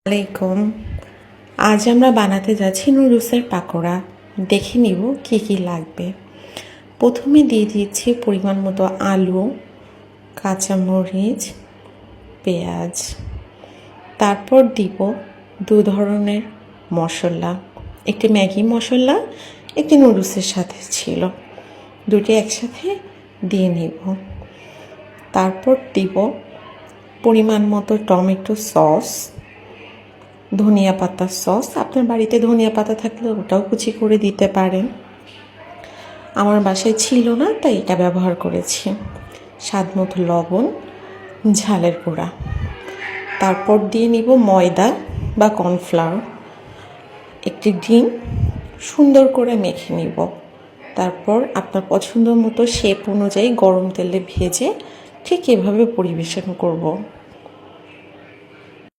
আলাইকুম। আজ আমরা বানাতে যাচ্ছি নুডলসের পাকোড়া। দেখে নিব কি কি লাগবে। প্রথমে দিয়ে দিচ্ছি পরিমাণ মতো আলু, কাঁচামরিচ, পেঁয়াজ। তারপর দিব দু ধরনের মশলা, একটি ম্যাগি মশলা, একটি নুডলসের সাথে ছিল, দুটি একসাথে দিয়ে নিব। তারপর দিব পরিমাণ মতো টমেটো সস, ধনিয়া পাতার সস। আপনার বাড়িতে ধনিয়া পাতা থাকলে ওটাও কুচি করে দিতে পারেন। আমার বাসায় ছিল না, তাই এটা ব্যবহার করেছি। স্বাদ মতো লবণ, ঝালের গুঁড়া। তারপর দিয়ে নিব ময়দা বা কর্নফ্লাওয়ার, একটি ডিম সুন্দর করে মেখে নিব। তারপর আপনার পছন্দ মতো শেপ অনুযায়ী গরম তেলে ভেজে ঠিক এভাবে পরিবেশন করব।